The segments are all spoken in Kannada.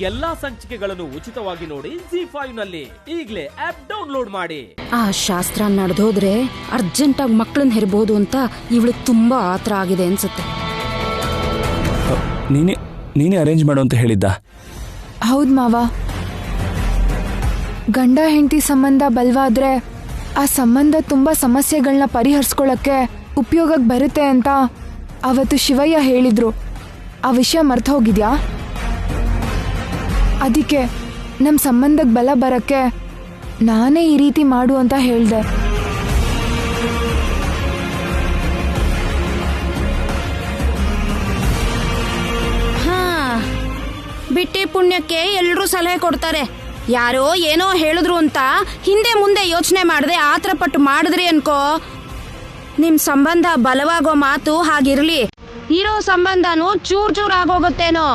ಎಲ್ಲಾ ಸಂಚಿಕೆಗಳನ್ನು ಉಚಿತವಾಗಿ ನೋಡಿ ZEE5 ನಲ್ಲಿ. ಈಗಲೇ ಆಪ್ ಡೌನ್ಲೋಡ್ ಮಾಡಿ. ಆ ಶಾಸ್ತ್ರ ನಡೆದೋದ್ರೆ ಅರ್ಜೆಂಟ್ ಆಗಿ ಮಕ್ಕಳನ್ನ ಹೆರಬಹುದು ಅಂತ ಇವಳಿಗೆ ತುಂಬಾ ಆತರ ಆಗಿದೆ ಅನ್ಸುತ್ತೆ. ನೀನೇ ಅರೇಂಜ್ ಮಾಡು ಅಂತ ಹೇಳಿದ್ದ? ಹೌದ್ ಮಾವ. ಗಂಡ ಹೆಂಡತಿ ಸಂಬಂಧ ಬಲವಾದ್ರೆ ಆ ಸಂಬಂಧ ತುಂಬಾ ಸಮಸ್ಯೆಗಳನ್ನ ಪರಿಹರಿಸ್ಕೊಳ್ಳಕ್ಕೆ ಉಪಯೋಗಕ್ಕೆ ಬರುತ್ತೆ ಅಂತ ಅವತ್ತು ಶಿವಯ್ಯ ಹೇಳಿದ್ರು. ಆ ವಿಷಯ ಮರ್ತು ಹೋಗಿದ್ಯಾ? ಅದಕ್ಕೆ ನಮ್ಮ ಸಂಬಂಧಕ್ಕೆ ಬಲ ಬರಕ್ಕೆ ನಾನೇ ಈ ರೀತಿ ಮಾಡು ಅಂತ ಹೇಳ್ದೆ. ಬಿಟ್ಟಿ ಪುಣ್ಯಕ್ಕೆ ಎಲ್ಲರೂ ಸಲಹೆ ಕೊಡ್ತಾರೆ. ಯಾರೋ ಏನೋ ಹೇಳಿದ್ರು ಅಂತ ಹಿಂದೆ ಮುಂದೆ ಯೋಚನೆ ಮಾಡದೆ ಆತರ ಪಟ್ಟು ಮಾಡಿದ್ರಿ ಅನ್ಕೋ, ನಿಮ್ ಸಂಬಂಧ ಬಲವಾಗೋ ಮಾತು ಹಾಗಿರ್ಲಿ, ಇರೋ ಸಂಬಂಧನೂ ಚೂರ್ ಚೂರ್ ಆಗೋಗುತ್ತೇನೋ.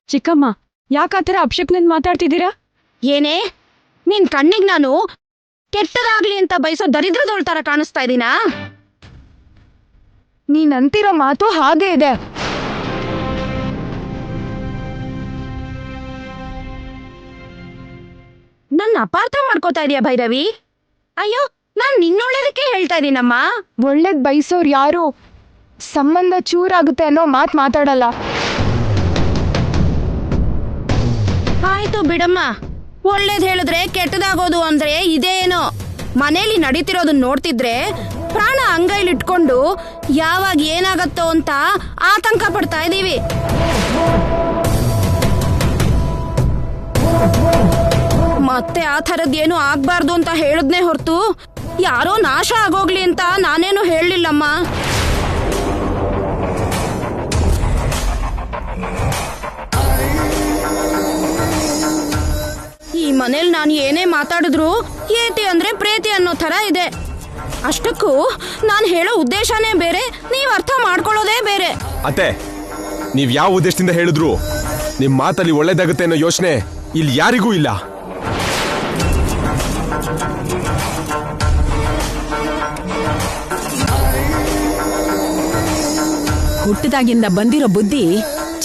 ಚಿಕ್ಕಮ್ಮ, ಯಾಕಾತರ ಅಪ್ಶಕ್ನಂದ್ ಮಾತಾಡ್ತಿದ್ದೀರಾ? ಏನೇ ನಿನ್ ಕಣ್ಣಿಗೆ ನಾನು ಕೆಟ್ಟದಾಗ್ಲಿ ಅಂತ ಬಯಸೋ ದರಿದ್ರದೋಳ್ ತರ ಕಾಣಿಸ್ತಾ ಇದೀನಾ? ನೀನ್ ಅಂತಿರೋ ಮಾತು ಹಾಗೆ ಇದೆ. ನನ್ನ ಅಪಾರ್ಥ ಮಾಡ್ಕೋತಾ ಇದೀಯ ಭೈರವಿ? ಅಯ್ಯೋ, ನಾನ್ ನಿನ್ನೊಳ್ಳೇದಕ್ಕೆ ಹೇಳ್ತಾ ಇದೀನಮ್ಮ. ಒಳ್ಳೇದ್ ಬಯಸೋರ್ ಯಾರು ಸಂಬಂಧ ಚೂರಾಗುತ್ತೆ ಅನ್ನೋ ಮಾತು ಮಾತಾಡಲ್ಲ. ಆಯ್ತು ಬಿಡಮ್ಮ, ಒಳ್ಳೇದ್ ಹೇಳಿದ್ರೆ ಕೆಟ್ಟದಾಗೋದು ಅಂದ್ರೆ ಇದೇನೋ. ಮನೇಲಿ ನಡೀತಿರೋದನ್ನ ನೋಡ್ತಿದ್ರೆ ಪ್ರಾಣ ಅಂಗೈಲಿಟ್ಕೊಂಡು ಯಾವಾಗ ಏನಾಗತ್ತೋ ಅಂತ ಆತಂಕ ಪಡ್ತಾ ಇದೀವಿ. ಮತ್ತೆ ಆ ಥರದ್ದೇನು ಆಗ್ಬಾರ್ದು ಅಂತ ಹೇಳಿದ್ನೇ ಹೊರತು ಯಾರೋ ನಾಶ ಆಗೋಗ್ಲಿ ಅಂತ ನಾನೇನು ಹೇಳಲಿಲ್ಲಮ್ಮ. ಈ ಮನೇಲಿ ನಾನು ಏನೇ ಮಾತಾಡಿದ್ರು ಏತಿ ಅಂದ್ರೆ ಪ್ರೇತಿ ಅನ್ನೋ ತರ ಇದೆ. ಅಷ್ಟಕ್ಕೂ ನಾನು ಹೇಳೋ ಉದ್ದೇಶನೇ ಬೇರೆ, ನೀವ್ ಅರ್ಥ ಮಾಡ್ಕೊಳ್ಳೋದೇ ಬೇರೆ. ಅತ್ತೆ, ನೀವ್ ಯಾವ ಉದ್ದೇಶದಿಂದ ಹೇಳಿದ್ರು ನಿಮ್ ಮಾತಲ್ಲಿ ಒಳ್ಳೇದಾಗುತ್ತೆ ಅನ್ನೋ ಯೋಚನೆ ಇಲ್ಲಿ ಯಾರಿಗೂ ಇಲ್ಲ. ಹುಟ್ಟಿದಾಗಿಂದ ಬಂದಿರೋ ಬುದ್ಧಿ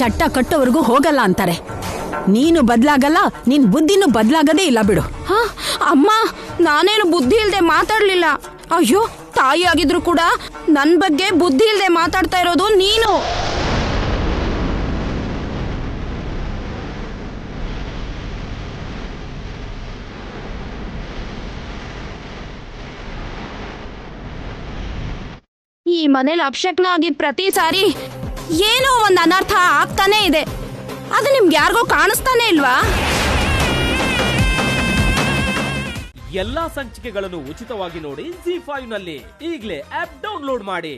ಚಟ್ಟ ಕಟ್ಟೋವರೆಗೂ ಹೋಗಲ್ಲ ಅಂತಾರೆ. ನೀನು ಬದ್ಲಾಗಲ್ಲ, ನಿನ್ ಬುದ್ಧಿನೂ ಬದ್ಲಾಗದೇ ಇಲ್ಲ ಬಿಡು. ಅಮ್ಮ, ನಾನೇನು ಬುದ್ಧಿ ಇಲ್ದೆ ಮಾತಾಡ್ಲಿಲ್ಲ. ಅಯ್ಯೋ, ತಾಯಿ ಆಗಿದ್ರು ಕೂಡ ನನ್ ಬಗ್ಗೆ ಬುದ್ಧಿ ಇಲ್ದೆ ಮಾತಾಡ್ತಾ ಇರೋದು ನೀನು. ಈ ಮನೇಲಿ ಅಪಶಕ್ನ ಆಗಿದ್ ಪ್ರತಿ ಸಾರಿ ಏನೋ ಒಂದ್ ಅನರ್ಥ ಆಗ್ತಾನೆ ಇದೆ. ಅದು ನಿಮ್ಗೆ ಯಾರಿಗೋ ಕಾಣಿಸ್ತಾನೆ ಇಲ್ವಾ? ಎಲ್ಲಾ ಸಂಚಿಕೆಗಳನ್ನು ಉಚಿತವಾಗಿ ನೋಡಿ ZEE5 ನಲ್ಲಿ. ಈಗಲೇ ಆಪ್ ಡೌನ್ಲೋಡ್ ಮಾಡಿ.